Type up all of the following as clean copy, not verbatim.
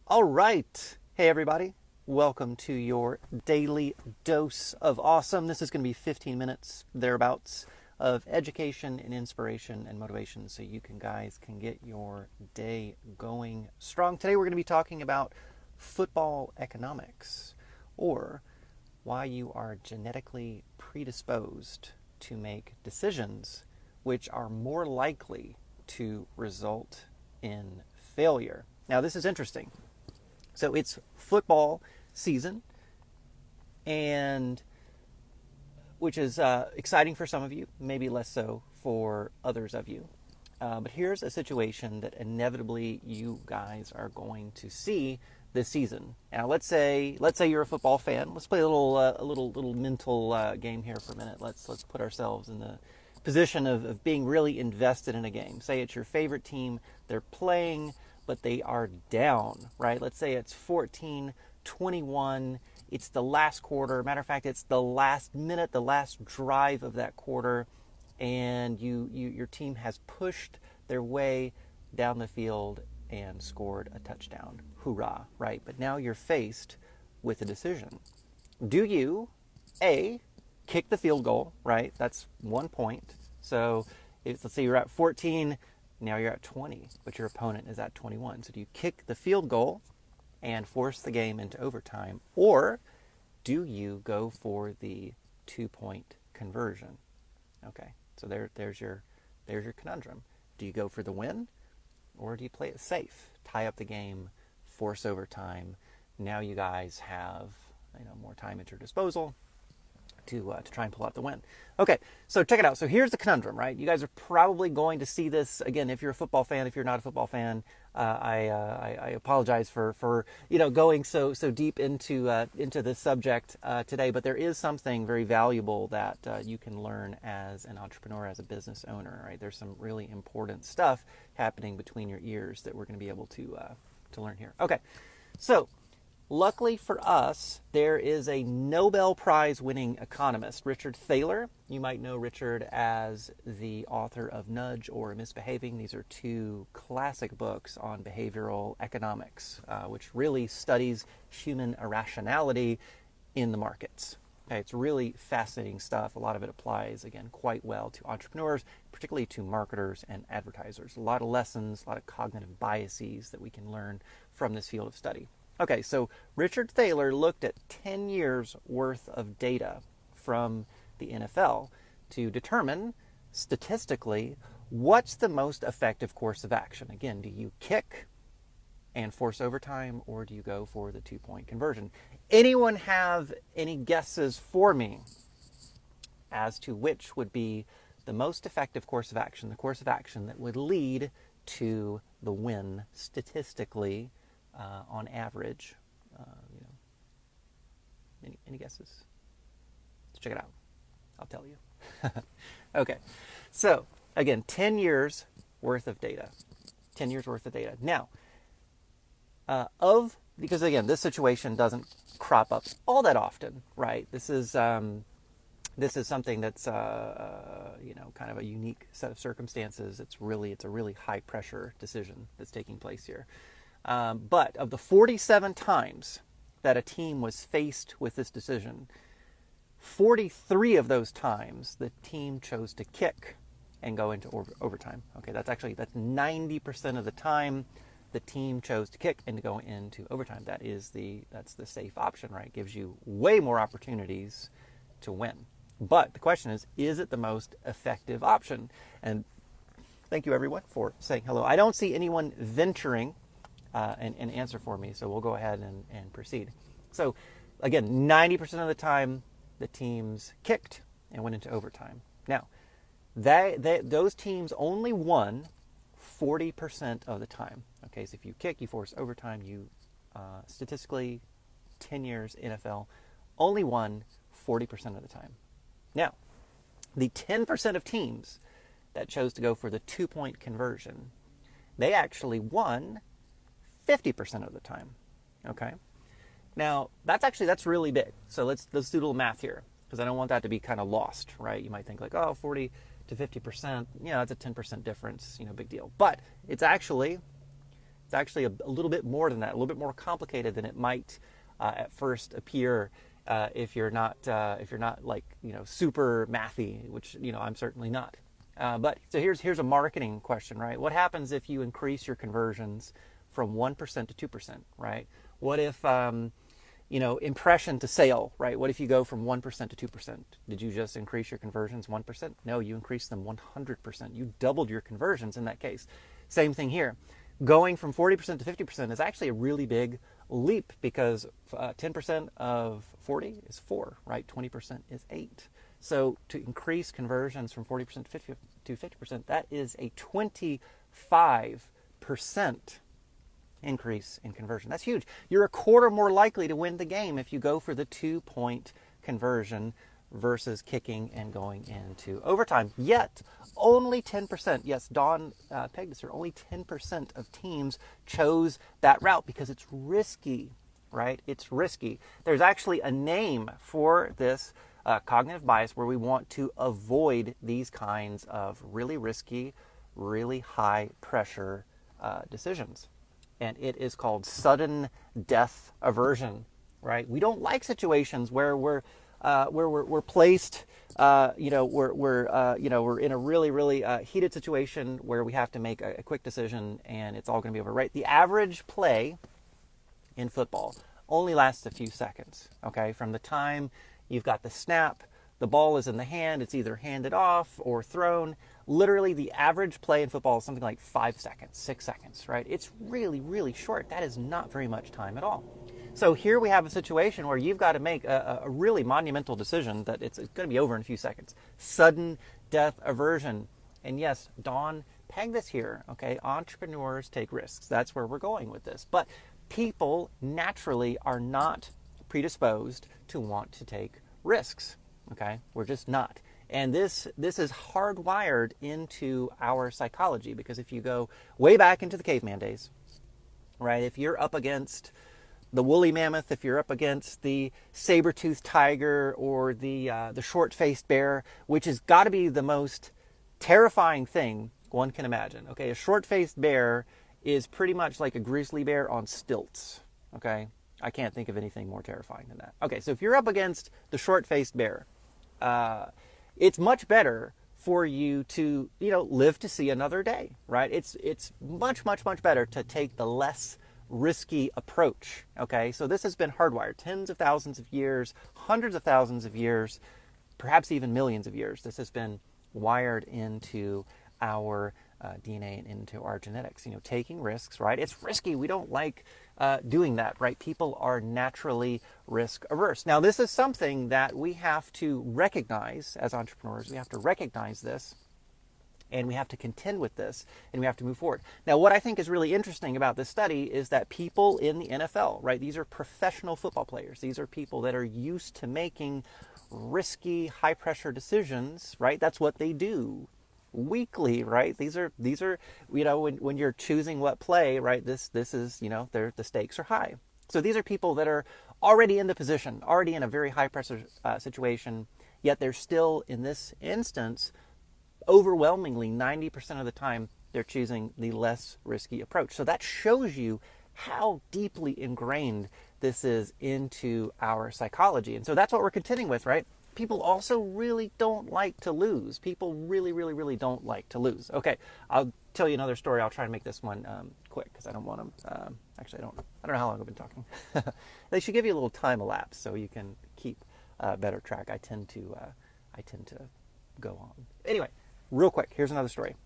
All right. Hey, everybody. Welcome to your daily dose of awesome. This is going to be 15 minutes, thereabouts, of education and inspiration and motivation so you guys can get your day going strong. Today, we're going to be talking about football economics, or why you are genetically predisposed to make decisions which are more likely to result in failure. Now, this is interesting. So it's football season, and which is exciting for some of you, maybe less so for others of you. But here's a situation that inevitably you guys are going to see this season. Now, let's say you're a football fan. Let's play a little mental game here for a minute. Let's put ourselves in the position of being really invested in a game. Say it's your favorite team. They're playing, but they are down, right? Let's say it's 14-21. It's the last quarter. Matter of fact, it's the last minute, the last drive of that quarter, and your team has pushed their way down the field and scored a touchdown. Hoorah, right? But now you're faced with a decision. Do you, A, kick the field goal, right? That's 1 point. So let's say you're at 14, now you're at 20, but your opponent is at 21. So do you kick the field goal and force the game into overtime, or do you go for the 2-point conversion? Okay, so there's your conundrum. Do you go for the win, or do you play it safe, tie up the game, force overtime? Now you guys have more time at your disposal to try and pull out the win. Okay, so check it out. So here's the conundrum, right? You guys are probably going to see this again if you're a football fan. If you're not a football fan, I apologize for going so deep into this subject today. But there is something very valuable that you can learn as an entrepreneur, as a business owner, right? There's some really important stuff happening between your ears that we're going to be able to learn here. Okay, so luckily for us, there is a Nobel Prize winning economist, Richard Thaler. You might know Richard as the author of Nudge or Misbehaving. These are two classic books on behavioral economics, which really studies human irrationality in the markets. Okay, it's really fascinating stuff. A lot of it applies, again, quite well to entrepreneurs, particularly to marketers and advertisers. A lot of lessons, a lot of cognitive biases that we can learn from this field of study. Okay, so Richard Thaler looked at 10 years worth of data from the NFL to determine statistically what's the most effective course of action. Again, do you kick and force overtime, or do you go for the 2-point conversion? Anyone have any guesses for me as to which would be the most effective course of action, the course of action that would lead to the win statistically? On average, any guesses? Let's check it out. I'll tell you. Okay, so again, 10 years worth of data. 10 years worth of data. Now, because again, this situation doesn't crop up all that often, right? This is something that's kind of a unique set of circumstances. It's a really high pressure decision that's taking place here. But of the 47 times that a team was faced with this decision, 43 of those times the team chose to kick and go into overtime. Okay, that's 90% of the time the team chose to kick and to go into overtime. That's the safe option, right? Gives you way more opportunities to win. But the question is it the most effective option? And thank you everyone for saying hello. I don't see anyone venturing and answer for me, so we'll go ahead and proceed. So again, 90% of the time the teams kicked and went into overtime. Now, those teams only won 40% of the time. Okay, so if you kick, you force overtime, you statistically, 10 years NFL, only won 40% of the time. Now, the 10% of teams that chose to go for the 2-point conversion, they actually won 50% of the time. Okay, now that's really big. So let's do a little math here, because I don't want that to be kind of lost, right? You might think like, 40 to 50%, that's a 10% difference, big deal. But it's actually It's actually a little bit more than that, a little bit more complicated than it might at first appear if you're not like super mathy, which I'm certainly not. But so here's a marketing question, right? What happens if you increase your conversions from 1% to 2%, right? What if impression to sale, right? What if you go from 1% to 2%? Did you just increase your conversions 1%? No, you increased them 100%. You doubled your conversions in that case. Same thing here. Going from 40% to 50% is actually a really big leap, because 10% of 40 is 4, right? 20% is 8. So to increase conversions from 40% to 50%, that is a 25% increase in conversion. That's huge. You're a quarter more likely to win the game if you go for the 2-point conversion versus kicking and going into overtime. Yet, only 10%, yes, Don pegged this here, only 10% of teams chose that route because it's risky, right? It's risky. There's actually a name for this cognitive bias where we want to avoid these kinds of really risky, really high pressure decisions. And it is called sudden death aversion, right? We don't like situations where we're placed, we're in a really heated situation where we have to make a quick decision and it's all going to be over, right? The average play in football only lasts a few seconds, okay? From the time you've got the snap, the ball is in the hand, it's either handed off or thrown. Literally, the average play in football is something like 5 seconds, 6 seconds, right? It's really, really short. That is not very much time at all. So here we have a situation where you've got to make a really monumental decision that it's going to be over in a few seconds. Sudden death aversion. And yes, Don pegged this here, okay? Entrepreneurs take risks. That's where we're going with this. But people naturally are not predisposed to want to take risks, okay? We're just not. And this is hardwired into our psychology, because if you go way back into the caveman days, right, if you're up against the woolly mammoth, if you're up against the saber-toothed tiger or the short-faced bear, which has got to be the most terrifying thing one can imagine, okay? A short-faced bear is pretty much like a grizzly bear on stilts, okay? I can't think of anything more terrifying than that. Okay, so if you're up against the short-faced bear, it's much better for you to, live to see another day, right? It's much better to take the less risky approach, okay? So this has been hardwired tens of thousands of years, hundreds of thousands of years, perhaps even millions of years. This has been wired into our DNA and into our genetics, taking risks, right? It's risky. We don't like doing that, right? People are naturally risk averse. Now, this is something that we have to recognize as entrepreneurs. We have to recognize this, and we have to contend with this, and we have to move forward. Now, what I think is really interesting about this study is that people in the NFL, right? These are professional football players. These are people that are used to making risky, high-pressure decisions, right? That's what they do weekly, right? These are when you're choosing what play, right? This is the stakes are high. So these are people that are already in the position, already in a very high pressure situation, yet they're still, in this instance, overwhelmingly 90% of the time they're choosing the less risky approach. So that shows you how deeply ingrained this is into our psychology. And so that's what we're contending with, right? People also really don't like to lose. People really don't like to lose. Okay, I'll tell you another story. I'll try to make this one quick because I don't want to. Actually, I don't know how long I've been talking. They should give you a little time elapse so you can keep better track. I tend to go on. Anyway, real quick. Here's another story.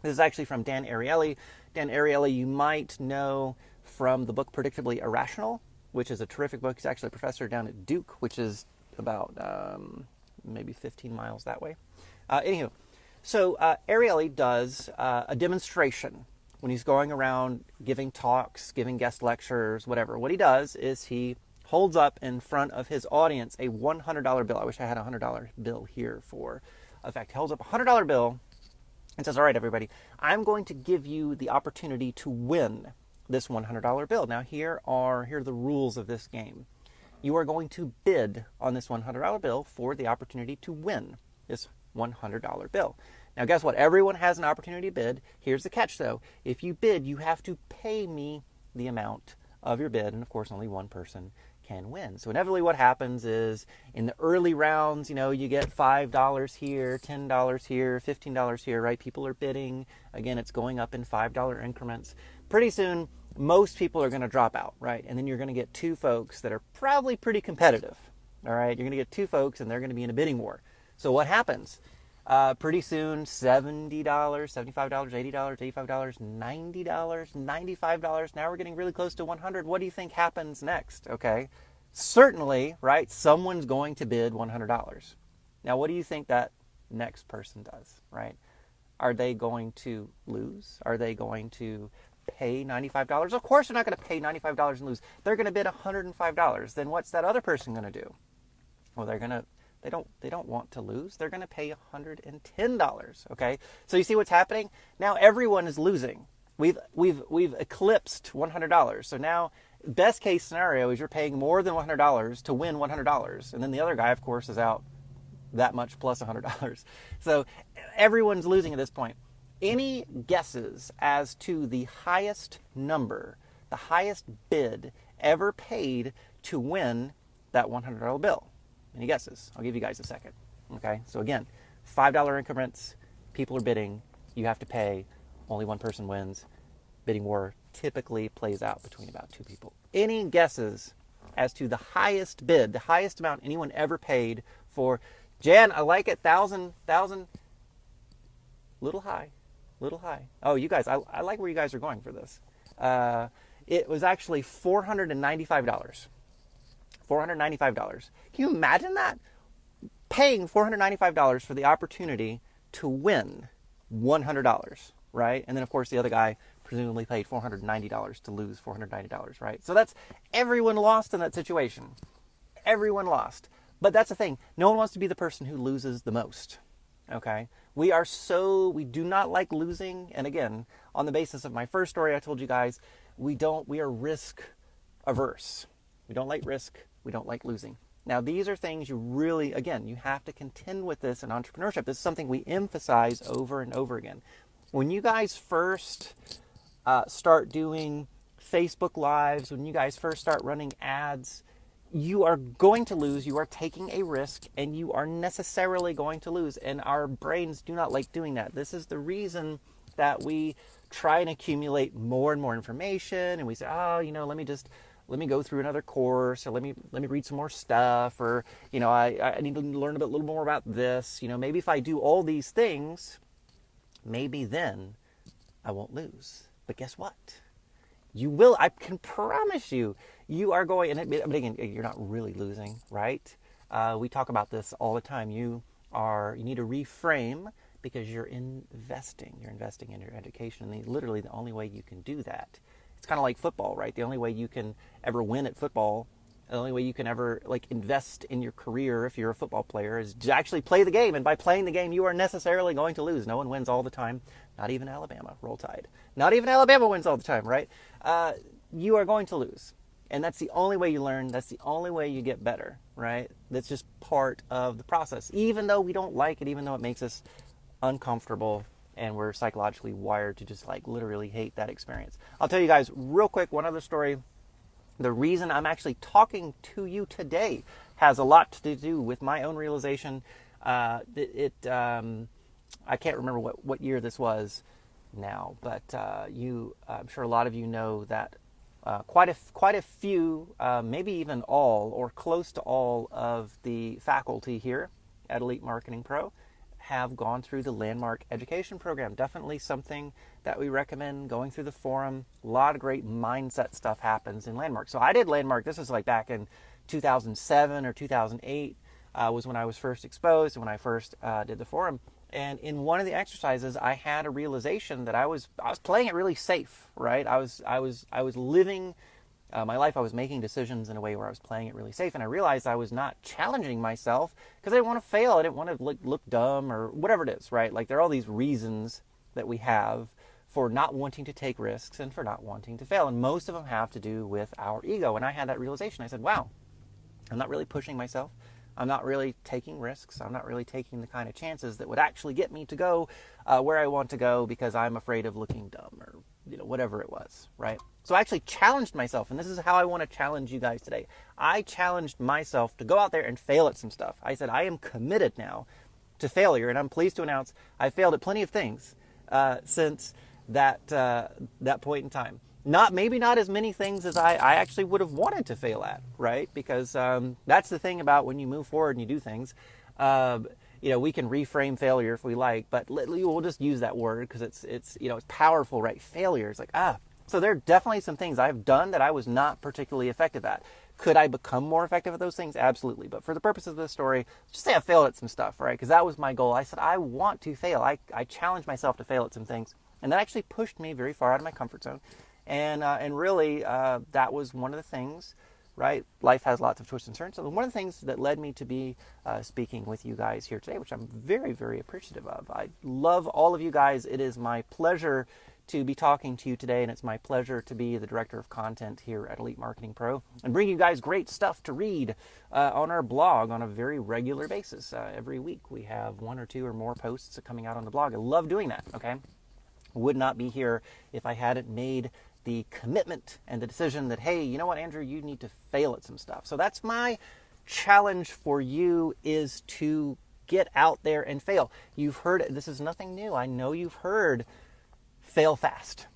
This is actually from Dan Ariely. Dan Ariely, you might know from the book Predictably Irrational, which is a terrific book. He's actually a professor down at Duke, which is about maybe 15 miles that way. Anywho, so Ariely does a demonstration when he's going around giving talks, giving guest lectures, whatever. What he does is he holds up in front of his audience a $100 bill. I wish I had a $100 bill here for effect. He holds up a $100 bill and says, all right, everybody, I'm going to give you the opportunity to win this $100 bill. Now, here are the rules of this game. You are going to bid on this $100 bill for the opportunity to win this $100 bill. Now, guess what? Everyone has an opportunity to bid. Here's the catch, though. If you bid, you have to pay me the amount of your bid, and of course, only one person can win. So inevitably what happens is in the early rounds, you get $5 here, $10 here, $15 here, right? People are bidding. Again, it's going up in $5 increments. Pretty soon, most people are going to drop out, right? And then you're going to get two folks that are probably pretty competitive, all right? You're going to get two folks and they're going to be in a bidding war. So what happens? Pretty soon, $70, $75, $80, $85, $90, $95. Now we're getting really close to $100. What do you think happens next? Okay, certainly, right? Someone's going to bid $100. Now, what do you think that next person does, right? Are they going to lose? Are they going to pay $95? Of course, they're not going to pay $95 and lose. They're going to bid $105. Then what's that other person going to do? Well, they don't want to lose. They're going to pay $110. Okay, so you see what's happening now. Everyone is losing. We've eclipsed $100. So now, best case scenario is you're paying more than $100 to win $100, and then the other guy, of course, is out that much plus $100. So everyone's losing at this point. Any guesses as to the highest number, the highest bid ever paid to win that $100 bill? Any guesses? I'll give you guys a second. Okay, so again, $5 increments, people are bidding, you have to pay, only one person wins. Bidding war typically plays out between about two people. Any guesses as to the highest bid, the highest amount anyone ever paid for, Jan, I like it, 1,000, little high. Oh, you guys, I like where you guys are going for this. It was actually $495. $495. Can you imagine that? Paying $495 for the opportunity to win $100, right? And then, of course, the other guy presumably paid $490 to lose $490, right? So that's everyone lost in that situation. Everyone lost. But that's the thing. No one wants to be the person who loses the most, okay? We do not like losing. And again, on the basis of my first story, I told you guys, we are risk averse. We don't like risk. We don't like losing. Now, these are things you have to contend with this in entrepreneurship. This is something we emphasize over and over again. When you guys first start doing Facebook Lives, when you guys first start running ads, you are going to lose. You are taking a risk, and you are necessarily going to lose. And our brains do not like doing that. This is the reason that we try and accumulate more and more information, and we say, let me go through another course, or let me read some more stuff, or I need to learn a little more about this. Maybe if I do all these things, maybe then I won't lose. But guess what? You will. I can promise you. You are going. But again, you're not really losing, right? We talk about this all the time. You need to reframe, because you're investing. You're investing in your education, and literally the only way you can do that. It's kind of like football, right? The only way you can ever win at football, the only way you can ever invest in your career if you're a football player, is to actually play the game. And by playing the game, you are necessarily going to lose. No one wins all the time. Not even Alabama. Roll Tide. Not even Alabama wins all the time, right? You are going to lose. And that's the only way you learn. That's the only way you get better, right? That's just part of the process. Even though we don't like it, even though it makes us uncomfortable, and we're psychologically wired to just literally hate that experience. I'll tell you guys real quick one other story. The reason I'm actually talking to you today has a lot to do with my own realization. I can't remember what year this was now, but I'm sure a lot of you know that quite a few, maybe even all or close to all of the faculty here at Elite Marketing Pro have gone through the Landmark Education Program. Definitely something that we recommend going through the forum. A lot of great mindset stuff happens in Landmark. So I did Landmark. This was back in 2007 or 2008 was when I was first exposed and when I first did the forum. And in one of the exercises, I had a realization that I was playing it really safe, right? I was living my life. I was making decisions in a way where I was playing it really safe, and I realized I was not challenging myself because I didn't want to fail. I didn't want to look dumb or whatever it is, right? There are all these reasons that we have for not wanting to take risks and for not wanting to fail, and most of them have to do with our ego. And I had that realization. I said, wow, I'm not really pushing myself. I'm not really taking risks. I'm not really taking the kind of chances that would actually get me to go where I want to go because I'm afraid of looking dumb or whatever it was, right? So I actually challenged myself, and this is how I want to challenge you guys today. I challenged myself to go out there and fail at some stuff. I said, I am committed now to failure, and I'm pleased to announce I failed at plenty of things since that point in time. Maybe not as many things as I actually would have wanted to fail at, right? Because that's the thing about when you move forward and you do things. We can reframe failure if we like, but we'll just use that word because it's powerful, right? Failure is like, so there are definitely some things I've done that I was not particularly effective at. Could I become more effective at those things? Absolutely. But for the purposes of this story, just say I failed at some stuff, right? Because that was my goal. I said, I want to fail. I challenged myself to fail at some things. And that actually pushed me very far out of my comfort zone. And really, that was one of the things, right? Life has lots of twists and turns. So one of the things that led me to be speaking with you guys here today, which I'm very, very appreciative of. I love all of you guys. It is my pleasure to be talking to you today, and it's my pleasure to be the director of content here at Elite Marketing Pro and bring you guys great stuff to read on our blog on a very regular basis. Every week we have 1 or 2 or more posts coming out on the blog. I love doing that, okay? Would not be here if I hadn't made the commitment and the decision that, hey, you know what, Andrew, you need to fail at some stuff. So that's my challenge for you, is to get out there and fail. You've heard it. This is nothing new. I know you've heard fail fast.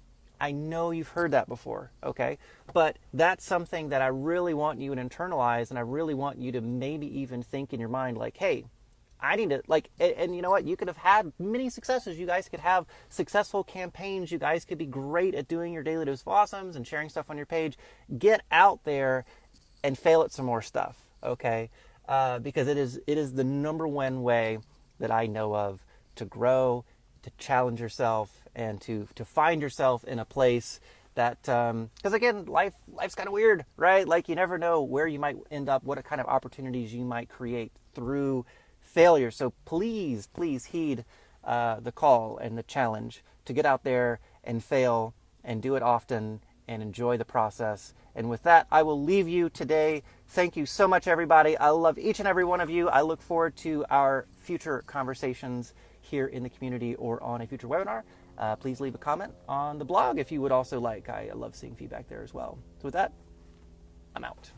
I know you've heard that before, okay? But that's something that I really want you to internalize, and I really want you to maybe even think in your mind like, hey, I need to, and you know what? You could have had many successes. You guys could have successful campaigns. You guys could be great at doing your daily dose of awesomes and sharing stuff on your page. Get out there and fail at some more stuff, okay? Because it is the number one way that I know of to grow, to challenge yourself, and to find yourself in a place that, because again, life's kind of weird, right? Like, you never know where you might end up, what kind of opportunities you might create through failure. So please heed the call and the challenge to get out there and fail and do it often and enjoy the process. And with that, I will leave you today. Thank you so much, everybody. I love each and every one of you. I look forward to our future conversations here in the community or on a future webinar. Please leave a comment on the blog if you would also like. I love seeing feedback there as well. So with that, I'm out.